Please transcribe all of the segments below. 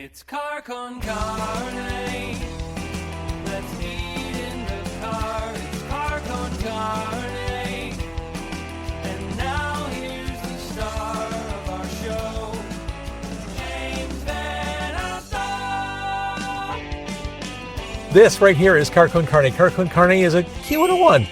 It's car con carne. Let's eat in the car. It's car con carne. And now here's the star of our show, James Van Alstyne. This right here is Car con Carne. Car con Carne is a Q101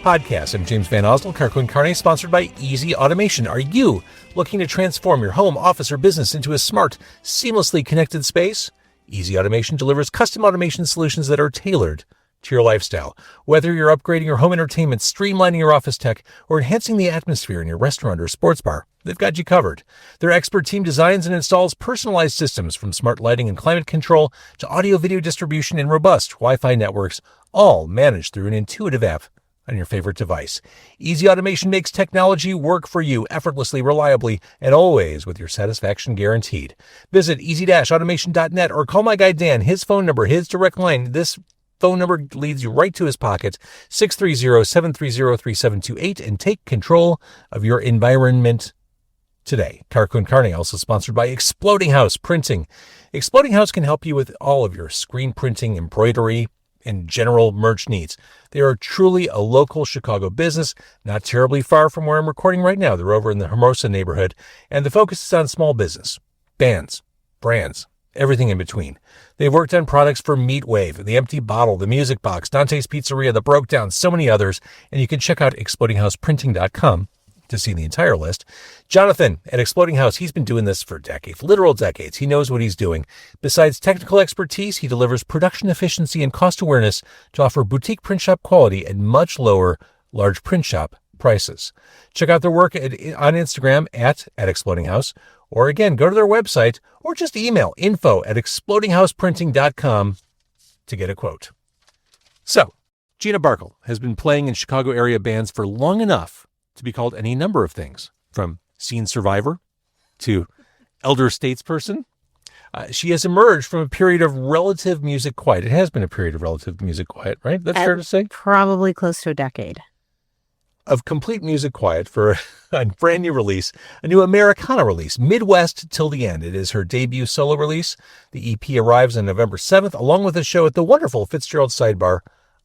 podcast. I'm James Van Alstyne. Car con Carne, sponsored by Easy Automation. Are you looking to transform your home, office, or business into a smart, seamlessly connected space? Easy Automation delivers custom automation solutions that are tailored to your lifestyle. Whether you're upgrading your home entertainment, streamlining your office tech, or enhancing the atmosphere in your restaurant or sports bar, they've got you covered. Their expert team designs and installs personalized systems, from smart lighting and climate control to audio-video distribution and robust Wi-Fi networks, all managed through an intuitive app on your favorite device. Easy Automation makes technology work for you effortlessly, reliably, and always with your satisfaction guaranteed. Visit easy-automation.net or call my guy Dan. His phone number, his direct line, this phone number leads you right to his pocket, 630-730-3728, and take control of your environment today. Car con Carne, also sponsored by Exploding House Printing. Exploding House can help you with all of your screen printing, embroidery, and general merch needs. They are truly a local Chicago business, not terribly far from where I'm recording right now. They're over in the Hermosa neighborhood, and the focus is on small business, bands, brands, everything in between. They've worked on products for Meatwave, The Empty Bottle, The Music Box, Dante's Pizzeria, The Broke Down, so many others, and you can check out explodinghouseprinting.com to see the entire list. Jonathan at Exploding House, he's been doing this for decades, literal decades. He knows what he's doing. Besides technical expertise, he delivers production efficiency and cost awareness to offer boutique print shop quality at much lower large print shop prices. Check out their work on Instagram at Exploding House, or again, go to their website or just email info@explodinghouseprinting.com to get a quote. So, Gina Barcal has been playing in Chicago area bands for long enough to be called any number of things, from scene survivor to elder statesperson. She has emerged from a period of relative music quiet. It has been a period of relative music quiet, right? That's fair to say? Probably close to a decade. Of complete music quiet for a brand new release, a new Americana release, Midwest Till the End. It is her debut solo release. The EP arrives on November 7th, along with a show at the wonderful Fitzgeralds Sidebar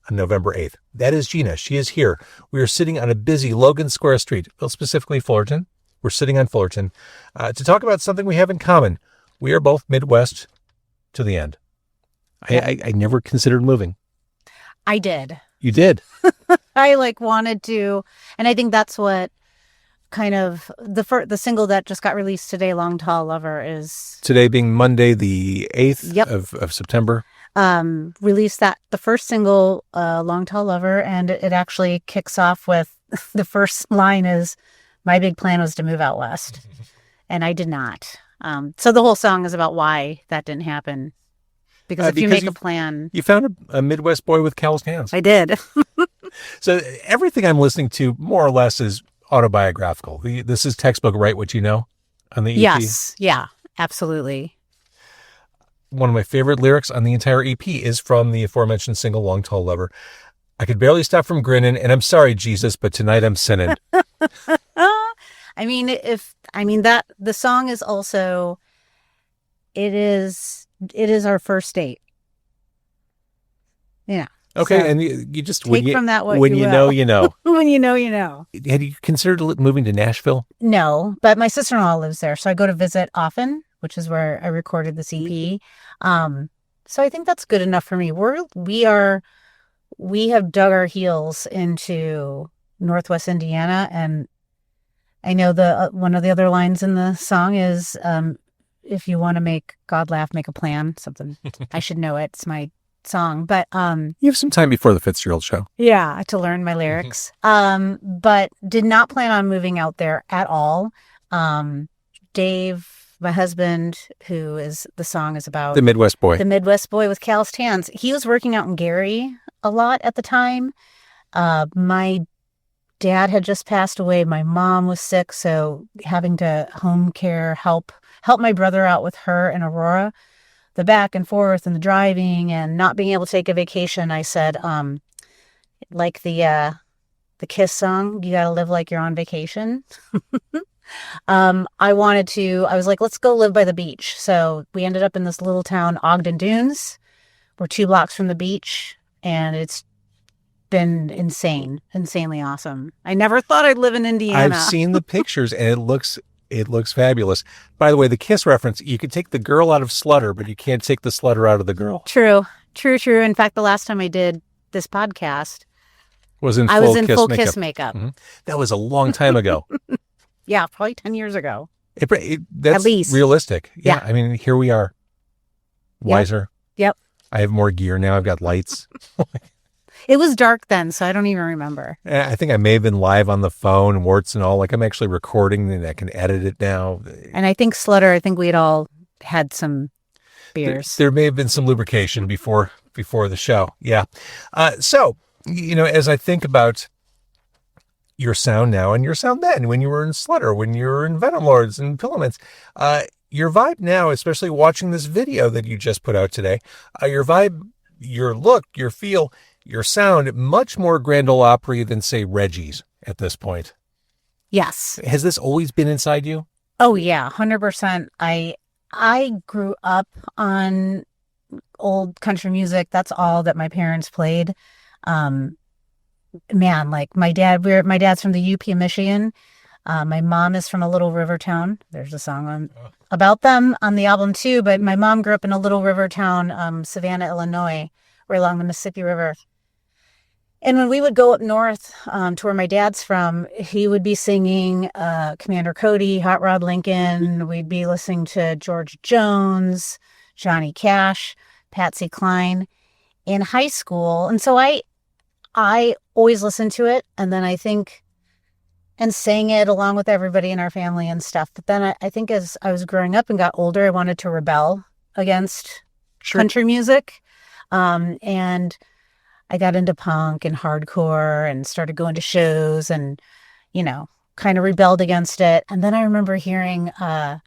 on November 8th. That is Gina. She is here. We are sitting on a busy Logan Square Street, well, specifically Fullerton. We're sitting on Fullerton to talk about something we have in common. We are both Midwest to the end. I never considered moving. I did. You did? I wanted to, and I think that's what kind of the single that just got released today, Long Tall Lover, is. Today being Monday the 8th of September. Released the first single, Long Tall Lover, and it actually kicks off with the first line is, "My big plan was to move out west," and I did not. So the whole song is about why that didn't happen. Because if you make a plan... You found a Midwest boy with calloused hands. I did. So everything I'm listening to, more or less, is autobiographical. This is textbook Write What You Know on the EP. Yes. Yeah, absolutely. One of my favorite lyrics on the entire EP is from the aforementioned single, Long Tall Lover. "I could barely stop from grinning, and I'm sorry, Jesus, but tonight I'm sinning." The song is also... It is our first date. Yeah. Okay, so and you just from that what when you know, you know. When you know, you know. Had you considered moving to Nashville? No, but my sister-in-law lives there, so I go to visit often, which is where I recorded this EP. So I think that's good enough for me. We have dug our heels into Northwest Indiana, and I know one of the other lines in the song is, "If you want to make God laugh, make a plan." Something I should know it. It's my song, but you have some time before the Fitzgerald show. Yeah, to learn my lyrics. But did not plan on moving out there at all. Dave, my husband, the song is about the Midwest boy with calloused hands. He was working out in Gary a lot at the time. My dad had just passed away. My mom was sick, so having to home care, help my brother out with her and Aurora, the back and forth and the driving and not being able to take a vacation. I said, like the Kiss song, "You gotta live like you're on vacation." I was like, let's go live by the beach. So we ended up in this little town, Ogden Dunes. We're 2 blocks from the beach, and it's been insanely awesome. I never thought I'd live in Indiana. I've seen the pictures, and it looks fabulous. By the way, the Kiss reference, you can take the girl out of Slutter, but you can't take the Slutter out of the girl. True. In fact, the last time I did this podcast, I was in full Kiss makeup. Mm-hmm. That was a long time ago. Yeah, probably 10 years ago. That's at least realistic. Yeah. Yeah. I mean, here we are. Wiser. Yep. I have more gear now. I've got lights. It was dark then, so I don't even remember. I think I may have been live on the phone, warts and all. Like, I'm actually recording and I can edit it now. And I think Slutter, we had all had some beers. There may have been some lubrication before the show. Yeah. So, as I think about your sound now and your sound then, when you were in Slutter, when you were in Venom Lords and Pillowmints, your vibe now, especially watching this video that you just put out today, your vibe, your look, your feel, your sound, much more Grand Ole Opry than, say, Reggie's at this point. Yes. Has this always been inside you? Oh, yeah, 100%. I grew up on old country music. That's all that my parents played. Man, like my dad's from the UP of Michigan. My mom is from a little river town. There's a song about them on the album too, but my mom grew up in a little river town, Savannah, Illinois, right along the Mississippi River. And when we would go up north to where my dad's from, he would be singing Commander Cody, Hot Rod Lincoln. We'd be listening to George Jones, Johnny Cash, Patsy Cline in high school. And so I always listened to it, and then I think, and sang it along with everybody in our family and stuff. But then I think as I was growing up and got older, I wanted to rebel against country music. And I got into punk and hardcore and started going to shows and, kind of rebelled against it. And then I remember hearing they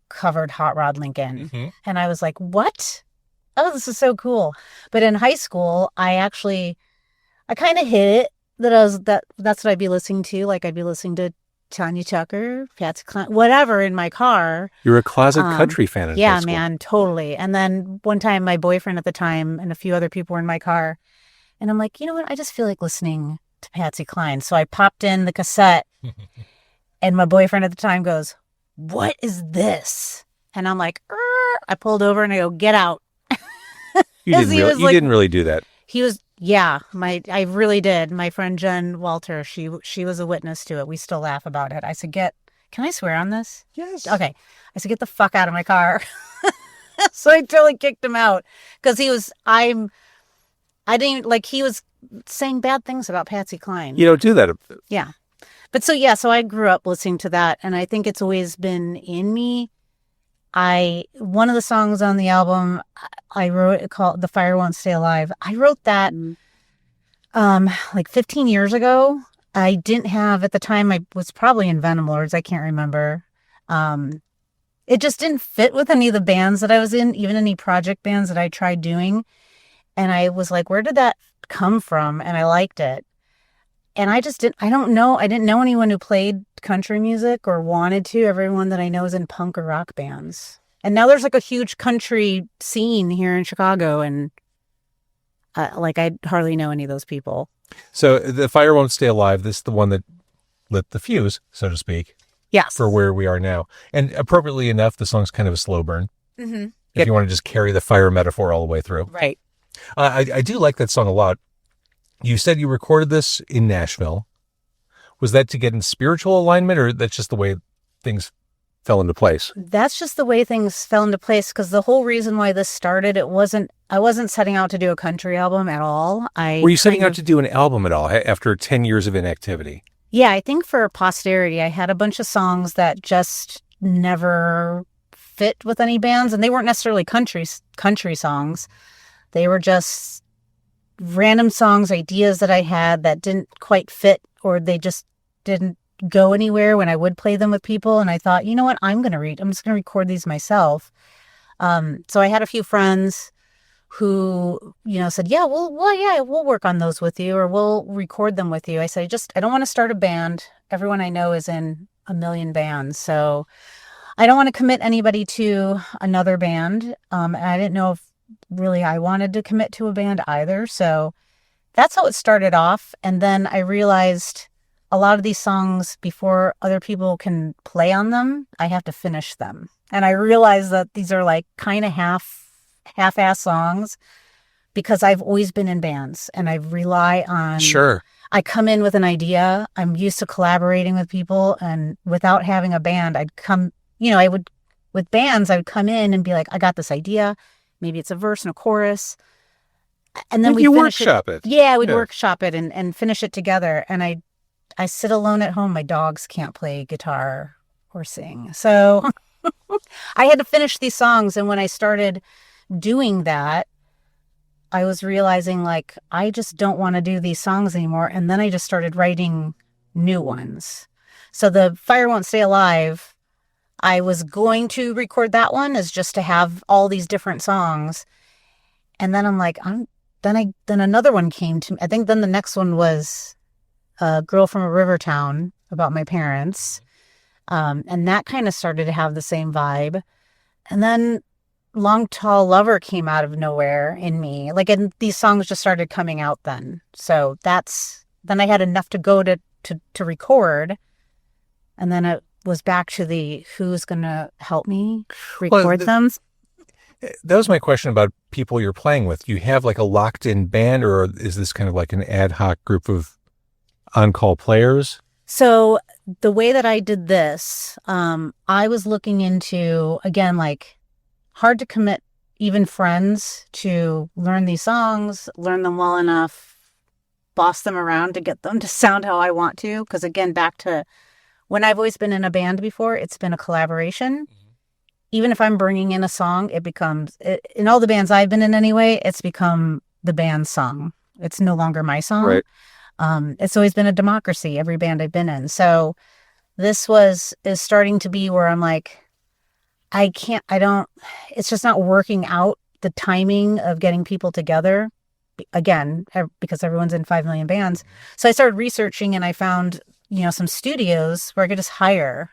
covered Hot Rod Lincoln. Mm-hmm. And I was like, what? Oh, this is so cool. But in high school, I kind of hit it that's what I'd be listening to. Like, I'd be listening to Tanya Tucker, Patsy Cline, whatever in my car. You're a closet country fan in high school. Yeah, man, totally. And then one time my boyfriend at the time and a few other people were in my car. And I'm like, you know what? I just feel like listening to Patsy Cline. So I popped in the cassette and my boyfriend at the time goes, what is this? And I'm like, I pulled over and I go, get out. You didn't really do that. He was, yeah, I really did. My friend Jen Walter, she was a witness to it. We still laugh about it. I said, can I swear on this? Yes. Okay. I said, get the fuck out of my car. So I totally kicked him out because he was saying bad things about Patsy Cline. You don't do that. Yeah. But so I grew up listening to that, and I think it's always been in me. One of the songs on the album I wrote called "The Fire Won't Stay Alive." I wrote that like 15 years ago. I didn't have at the time. I was probably in Venom Lords. I can't remember. It just didn't fit with any of the bands that I was in, even any project bands that I tried doing. And I was like, where did that come from? And I liked it. And I didn't know anyone who played country music or wanted to. Everyone that I know is in punk or rock bands. And now there's like a huge country scene here in Chicago. And I hardly know any of those people. So The Fire Won't Stay Alive. This is the one that lit the fuse, so to speak. Yes. For where we are now. And appropriately enough, the song's kind of a slow burn. Mm-hmm. If you want to just carry the fire metaphor all the way through. Right. I do like that song a lot. You said you recorded this in Nashville. Was that to get in spiritual alignment, or that's just the way things fell into place? That's just the way things fell into place, because the whole reason why this started, I wasn't setting out to do a country album at all. Were you setting out to do an album at all after 10 years of inactivity? Yeah, I think for posterity, I had a bunch of songs that just never fit with any bands, and they weren't necessarily country songs. They were just random songs, ideas that I had that didn't quite fit, or they just didn't go anywhere when I would play them with people. And I thought, you know what, I'm just going to record these myself. So I had a few friends who, said, yeah, we'll work on those with you, or we'll record them with you. I said, I don't want to start a band. everyone I know is in a million bands. So I don't want to commit anybody to another band. And I didn't know if really I wanted to commit to a band either. So that's how it started off. And then I realized a lot of these songs, before other people can play on them, I have to finish them. And I realized that these are like kind of half-ass songs because I've always been in bands and I rely on... Sure. I come in with an idea. I'm used to collaborating with people, and without having a band, I'd come, with bands, I would come in and be like, I got this idea. Maybe it's a verse and a chorus. And then we workshop it. Yeah, we'd workshop it and finish it together. And I sit alone at home. My dogs can't play guitar or sing. So I had to finish these songs. And when I started doing that, I was realizing like, I just don't want to do these songs anymore. And then I just started writing new ones. So the Fire Won't Stay Alive, I was going to record that one as just to have all these different songs. And then I'm like, then another one came to me. I think then the next one was A Girl from a River Town about my parents. And that kind of started to have the same vibe. And then Long Tall Lover came out of nowhere in me. Like, and these songs just started coming out then. So then I had enough to go to record. And then it was back to the who's going to help me record them. That was my question about people you're playing with. You have like a locked in band, or is this kind of like an ad hoc group of on-call players? So the way that I did this, I was looking into, again, like, hard to commit even friends to learn these songs, learn them well enough, boss them around to get them to sound how I want to. Because again, back to when I've always been in a band before, it's been a collaboration. Mm-hmm. Even if I'm bringing in a song, it becomes, in all the bands I've been in anyway, it's become the band's song. It's no longer my song. Right. It's always been a democracy, every band I've been in. So this is starting to be where I'm like, it's just not working out, the timing of getting people together, again, because everyone's in 5 million bands. So I started researching and I found, some studios where I could just hire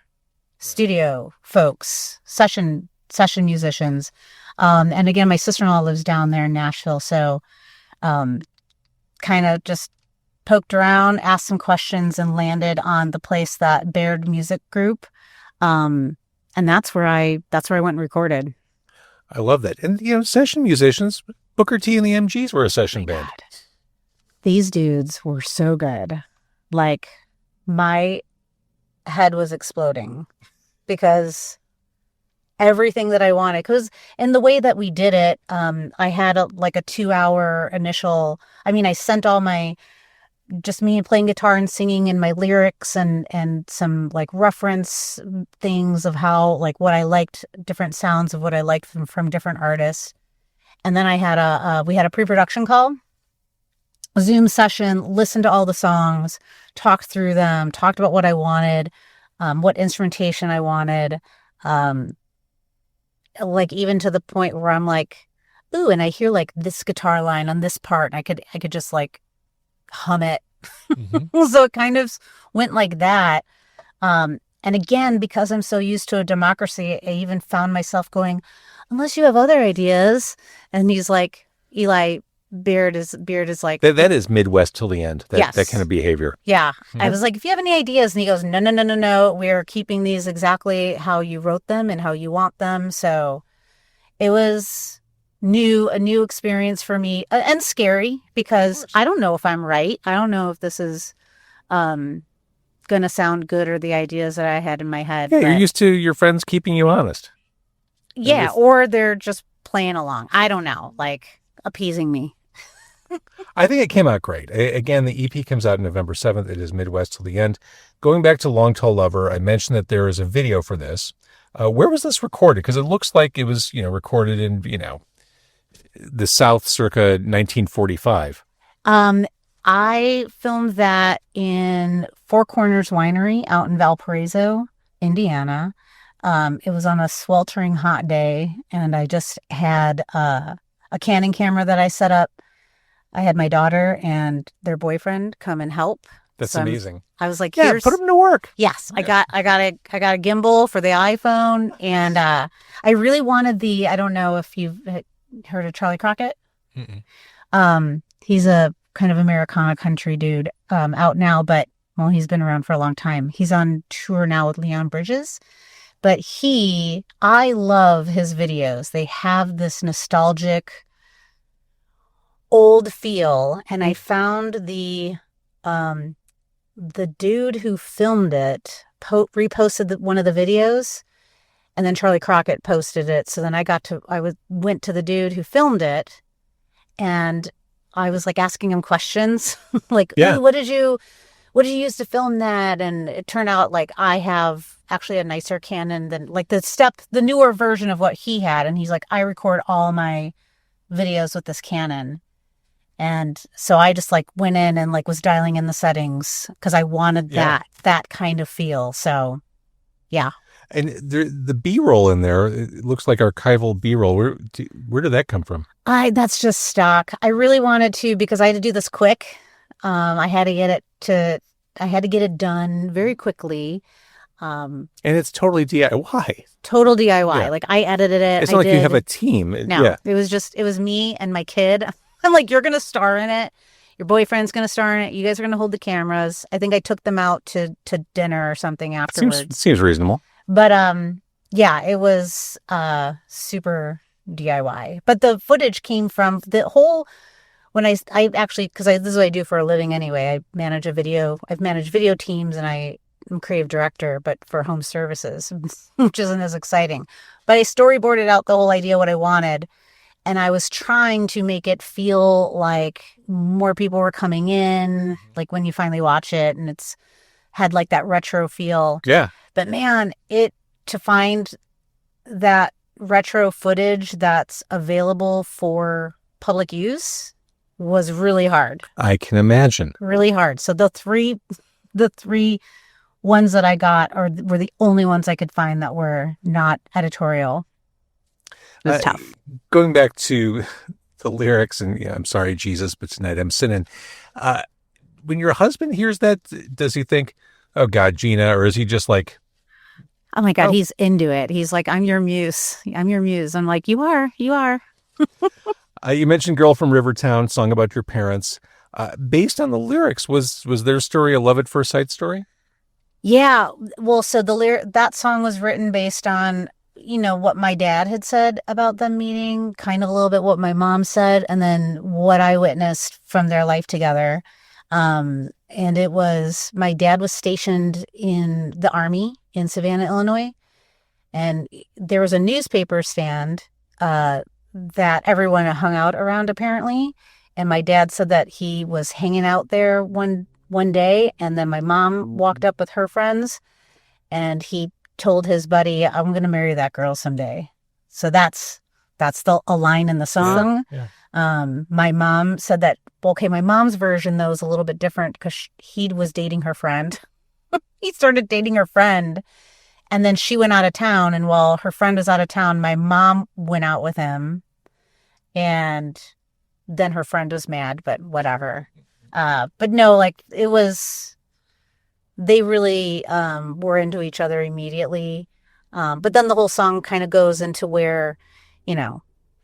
studio folks, session musicians. And again, my sister-in-law lives down there in Nashville. So kind of just poked around, asked some questions, and landed on the place that Baird Music Group. And that's where I went and recorded. I love that. And, session musicians, Booker T and the MGs were a session band. God. These dudes were so good. Like, my head was exploding because everything that I wanted, because in the way that we did it, I had a 2-hour initial, I sent all my, just me playing guitar and singing and my lyrics and some like reference things of how, like, what I liked, different sounds of what I liked from different artists. And then I had we had a pre-production call, a Zoom session, listened to all the songs, talked through them, talked about what I wanted, what instrumentation I wanted. Like, even to the point where I'm like, ooh, and I hear like this guitar line on this part, and I could just like hum it. Mm-hmm. So it kind of went like that. And again, because I'm so used to a democracy, I even found myself going, unless you have other ideas. And he's like, Eli, Beard is like, that is Midwest till the end. Yes. That kind of behavior. Yeah. Mm-hmm. I was like, if you have any ideas, and he goes, no. We're keeping these exactly how you wrote them and how you want them. So it was a new experience for me, and scary, because I don't know if I'm right. I don't know if this is going to sound good, or the ideas that I had in my head. Yeah, you're used to your friends keeping you honest. Yeah, or they're just playing along. I don't know, like appeasing me. I think it came out great. Again, the EP comes out November 7th. It is Midwest till the end. Going back to Long Tall Lover, I mentioned that there is a video for this. Where was this recorded? Because it looks like it was, recorded in, the South circa 1945. I filmed that in Four Corners Winery out in Valparaiso, Indiana. It was on a sweltering hot day, and I just had a Canon camera that I set up. I had my daughter and their boyfriend come and help That's So amazing. I was like, Yeah, here's put them to work. yes, I got a gimbal for the iPhone, and I really wanted I don't know if you've heard of Charlie Crockett. He's a kind of Americana country dude, out now, but well, he's been around for a long time. He's on tour now with Leon Bridges, but I love his videos. They have this nostalgic old feel, and I found the dude who filmed it reposted one of the videos, and then Charlie Crockett posted it. So then went to the dude who filmed it, and I was like asking him questions like, Yeah. "Ooh, what did you use to film that?" And it turned out like I have actually a nicer Canon than like the newer version of what he had. And he's like, I record all my videos with this Canon. And so I just like went in and like was dialing in the settings because I wanted that kind of feel. So, yeah. And the B-roll in there, it looks like archival B-roll. Where did that come from? That's just stock. I really wanted to because I had to do this quick. I had to get it done very quickly. And it's totally DIY. Total DIY. Yeah. Like I edited it. It's not like you have a team. No, Yeah. it was me and my kid. I'm like, you're going to star in it. Your boyfriend's going to star in it. You guys are going to hold the cameras. I think I took them out to dinner or something afterwards. Seems reasonable. But yeah, it was super DIY. But the footage came from the whole when I actually because this is what I do for a living anyway. I've managed video teams, and I'm a creative director, but for home services, which isn't as exciting. But I storyboarded out the whole idea what I wanted. And I was trying to make it feel like more people were coming in, like when you finally watch it, and it's had like that retro feel. Yeah. But man, to find that retro footage that's available for public use was really hard. I can imagine. Really hard. So the three ones that I got were the only ones I could find that were not editorial. It was tough. Going back to the lyrics, and I'm sorry, Jesus, but tonight I'm sinning. When your husband hears that, does he think, oh God, Gina, or is he just like, oh my God, he's into it. He's like, I'm your muse. I'm your muse. I'm like, you are. You mentioned Girl from Rivertown, song about your parents. Based on the lyrics, was their story a love at first sight story? Yeah. Well, so that song was written based on what my dad had said about them meeting, kind of a little bit what my mom said, and then what I witnessed from their life together. And it was, my dad was stationed in the Army in Savannah, Illinois. And there was a newspaper stand that everyone hung out around apparently. And my dad said that he was hanging out there one day, and then my mom walked up with her friends, and he told his buddy, I'm going to marry that girl someday. So that's a line in the song. Yeah. My mom said that, okay, my mom's version though is a little bit different because he was dating her friend. He started dating her friend, and then she went out of town, and while her friend was out of town, my mom went out with him, and then her friend was mad, but whatever. But no, like it was, they really were into each other immediately. But then the whole song kind of goes into where,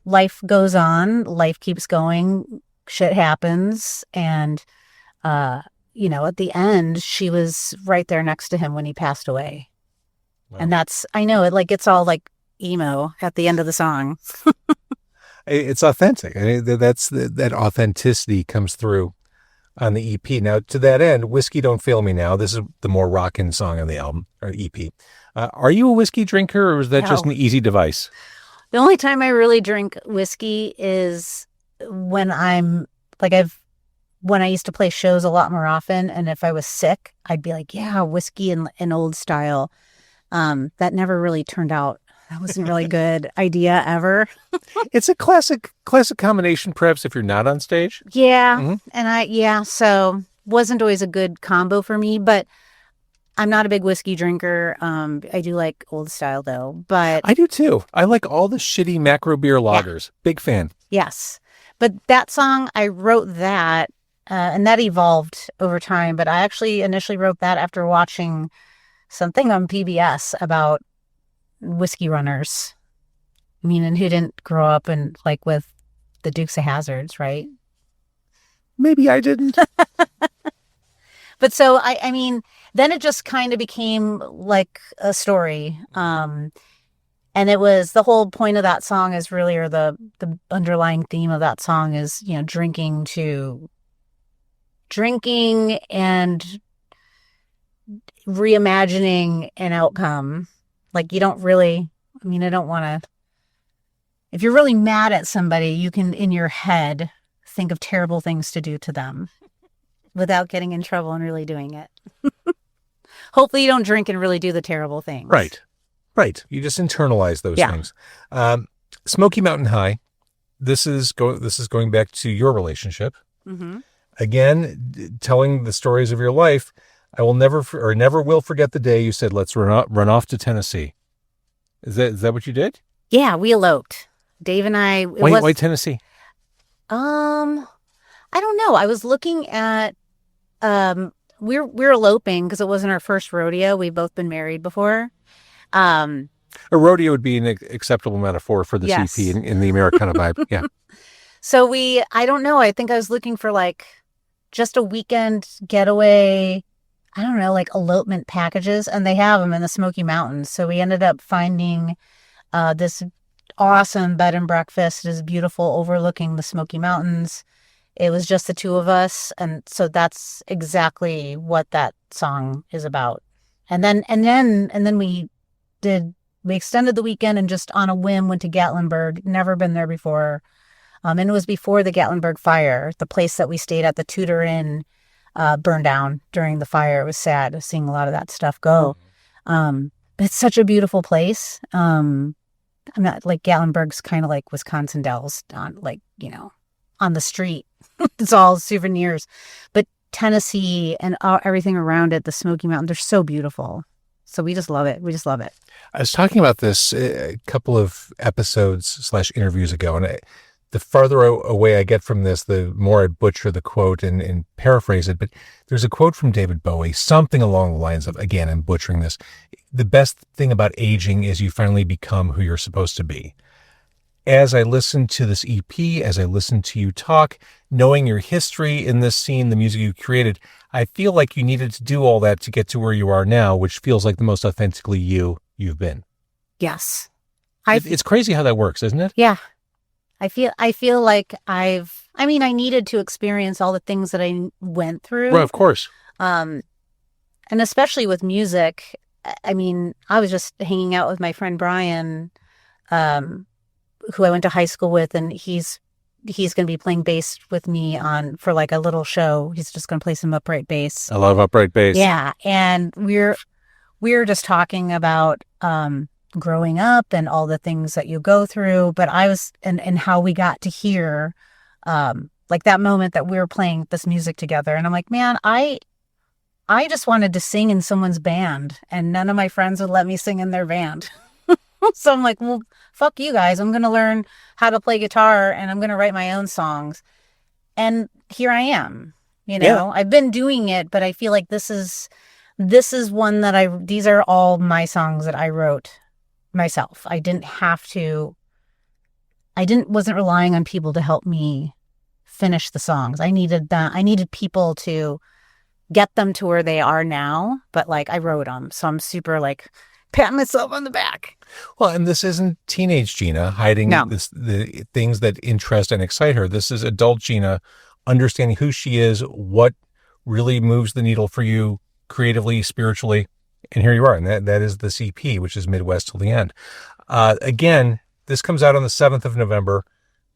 life goes on, life keeps going, shit happens. And, at the end, she was right there next to him when he passed away. Wow. And I know it it's all like emo at the end of the song. It's authentic. I mean, that authenticity comes through on the EP. Now, to that end, Whiskey Don't Fail Me Now. This is the more rockin' song on the album, or EP. Are you a whiskey drinker, or is that just an easy device? The only time I really drink whiskey is when I'm, when I used to play shows a lot more often, and if I was sick, I'd be like, yeah, whiskey and old style. That never really turned out. That wasn't a really good idea ever. It's a classic combination, perhaps, if you're not on stage. Yeah. Mm-hmm. And so wasn't always a good combo for me, but I'm not a big whiskey drinker. I do like old style though, but I do too. I like all the shitty macro beer lagers. Yeah. Big fan. Yes. But that song, I wrote that and that evolved over time. But I actually initially wrote that after watching something on PBS about whiskey runners. I mean, and who didn't grow up in like with the Dukes of Hazzards, right? Maybe I didn't. But so I mean, then it just kind of became like a story. And it was the whole point of that song is really, or the underlying theme of that song is, you know, drinking and reimagining an outcome. Like you don't really, I mean, I don't want to, if you're really mad at somebody, you can in your head think of terrible things to do to them without getting in trouble and really doing it. Hopefully you don't drink and really do the terrible things. Right. You just internalize those things. Smoky Mountain High. This is going back to your relationship. Mm-hmm. Again, telling the stories of your life. I will never will forget the day you said, "Let's run off to Tennessee." Is that what you did? Yeah, we eloped. Dave and I. Why Tennessee? I don't know. I was looking at. We're eloping because it wasn't our first rodeo. We've both been married before. A rodeo would be an acceptable metaphor for the CP in the Americana vibe. Yeah. So I don't know. I think I was looking for like just a weekend getaway. I don't know, like elopement packages, and they have them in the Smoky Mountains. So we ended up finding this awesome bed and breakfast. It is beautiful, overlooking the Smoky Mountains. It was just the two of us, and so that's exactly what that song is about. And then we extended the weekend and just on a whim went to Gatlinburg. Never been there before. And it was before the Gatlinburg fire. The place that we stayed at, the Tudor Inn, burned down during the fire. It was sad seeing a lot of that stuff go. But it's such a beautiful place. I'm not like Gatlinburg's kind of like Wisconsin Dells on like, you know, on the street. It's all souvenirs. But Tennessee and everything around it, the Smoky Mountains, they're so beautiful. So we just love it. I was talking about this a couple of episodes / interviews ago, and the farther away I get from this, the more I butcher the quote and paraphrase it. But there's a quote from David Bowie, something along the lines of, again, I'm butchering this, the best thing about aging is you finally become who you're supposed to be. As I listened to this EP, as I listened to you talk, knowing your history in this scene, the music you created, I feel like you needed to do all that to get to where you are now, which feels like the most authentically you've been. Yes. It's crazy how that works, isn't it? Yeah. I feel like I needed to experience all the things that I went through. Well, of course. And especially with music, I mean, I was just hanging out with my friend Brian, who I went to high school with, and he's going to be playing bass with me for like a little show. He's just going to play some upright bass. I love upright bass. Yeah, and we're just talking about growing up and all the things that you go through. But I was and how we got to hear like that moment that we were playing this music together, and I'm like, man, I just wanted to sing in someone's band, and none of my friends would let me sing in their band. So I'm like, well, fuck you guys. I'm going to learn how to play guitar and I'm going to write my own songs. And here I am, you know, yeah. I've been doing it, but I feel like this is one that these are all my songs that I wrote myself. I wasn't relying on people to help me finish the songs. I needed people to get them to where they are now, but like I wrote them. So I'm super like, patting myself on the back. Well, and this isn't teenage Gina hiding the things that interest and excite her. This is adult Gina understanding who she is, what really moves the needle for you creatively, spiritually. And here you are. And that is the CP, which is Midwest till the end. Again, this comes out on the 7th of November.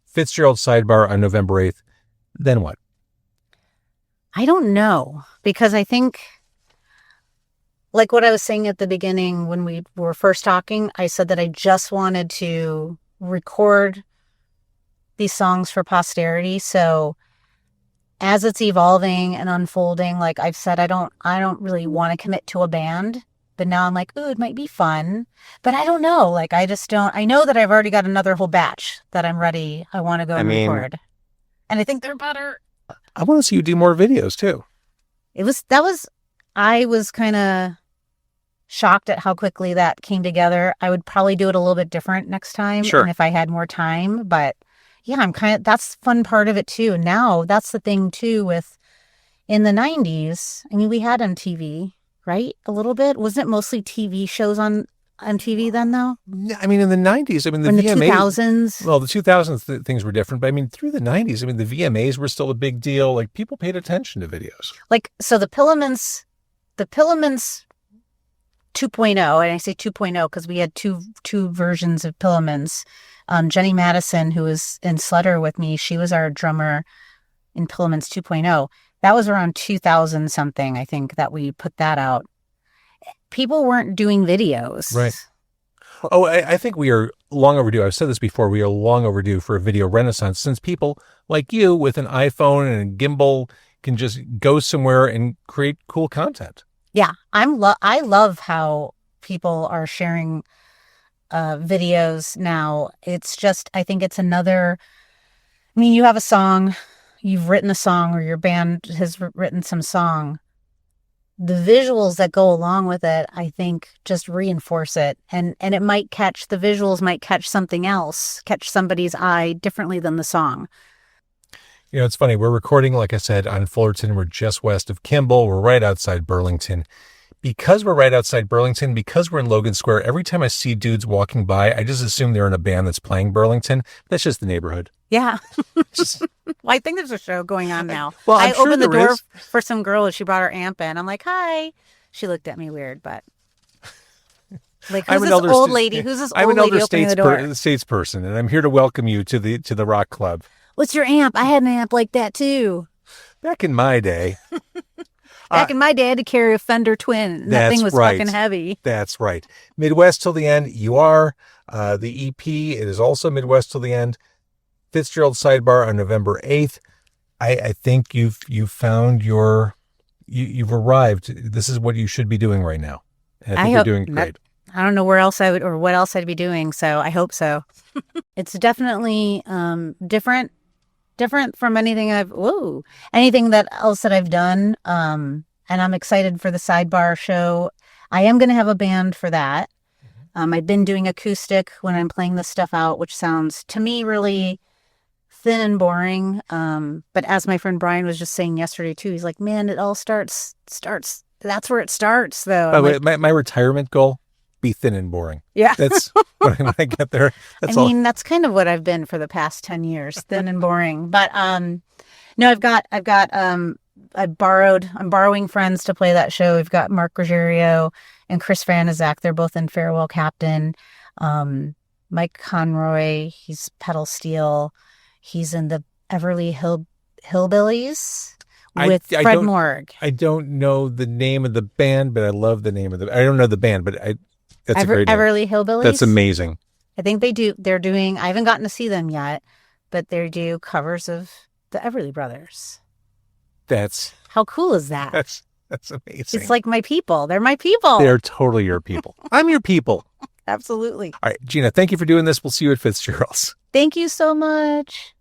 Fitzgeralds Sidebar on November 8th. Then what? I don't know, because I think, like what I was saying at the beginning when we were first talking, I said that I just wanted to record these songs for posterity. So as it's evolving and unfolding, like I've said, I don't really want to commit to a band, but now I'm like, ooh, it might be fun, but I don't know. Like, I know that I've already got another whole batch that I'm ready. I want to go record, and I think they're better. I want to see you do more videos too. I was kind of shocked at how quickly that came together. I would probably do it a little bit different next time. Sure. And if I had more time, but yeah, that's the fun part of it too. Now that's the thing too with in the 90s. I mean, we had MTV, right? A little bit. Wasn't it mostly TV shows on MTV then though? I mean, in the 90s, I mean, the VMAs. The 2000s. Well, the 2000s things were different, but I mean, through the 90s, I mean, the VMAs were still a big deal. Like people paid attention to videos. Like, so the Pillowmints 2.0, and I say 2.0 because we had two versions of Pillowmints. Jenny Madison, who was in Slutter with me, she was our drummer in Pillowmints 2.0. That was around 2000 something, I think, that we put that out. People weren't doing videos. Right. Oh, I think we are long overdue. I've said this before. We are long overdue for a video renaissance since people like you with an iPhone and a gimbal can just go somewhere and create cool content. Yeah. I love how people are sharing videos now. It's just, I think it's another, I mean, you have a song, you've written a song or your band has written some song. The visuals that go along with it, I think, just reinforce it. And it might the visuals might catch something else, catch somebody's eye differently than the song. You know, it's funny. We're recording, like I said, on Fullerton. We're just west of Kimball. We're right outside Burlington. Because we're right outside Burlington, because we're in Logan Square, every time I see dudes walking by, I just assume they're in a band that's playing Burlington. That's just the neighborhood. Yeah. Well, I think there's a show going on now. Well, I sure opened the there door is. for some girl and she brought her amp in. I'm like, hi. She looked at me weird, but like, who's this old lady? Who's this old lady opening the door? I'm an elder statesperson, and I'm here to welcome you to the rock club. What's your amp? I had an amp like that too. Back in my day. Back in my day, I had to carry a Fender Twin. And that thing was right. fucking heavy. That's right. Midwest till the end. You are. The EP, it is also Midwest till the end. Fitzgeralds Sidebar on November 8th. I think you've found you've arrived. This is what you should be doing right now. And I think you're doing great. I don't know where else I would, or what else I'd be doing. So I hope so. It's definitely different from anything anything else that I've done. And I'm excited for the Sidebar show. I am going to have a band for that. I've been doing acoustic when I'm playing this stuff out, which sounds to me really thin and boring. But as my friend Brian was just saying yesterday too, he's like, man, it all starts. That's where it starts though. By the way, my retirement goal, be thin and boring. Yeah. That's when I get there. That's that's kind of what I've been for the past 10 years, thin and boring. But no, I'm borrowing friends to play that show. We've got Mark Ruggiero and Chris Franizak. They're both in Farewell Captain. Mike Conroy, he's pedal steel. He's in the Everly Hillbillies with Fred Morg. I don't know the name of the band, but I love the name of I don't know the band, but that's a great name. Everly Hillbillies? That's amazing. I think they're doing, I haven't gotten to see them yet, but they do covers of the Everly Brothers. How cool is that? That's amazing. It's like my people. They're my people. They're totally your people. I'm your people. Absolutely. All right, Gina, thank you for doing this. We'll see you at Fitzgerald's. Thank you so much.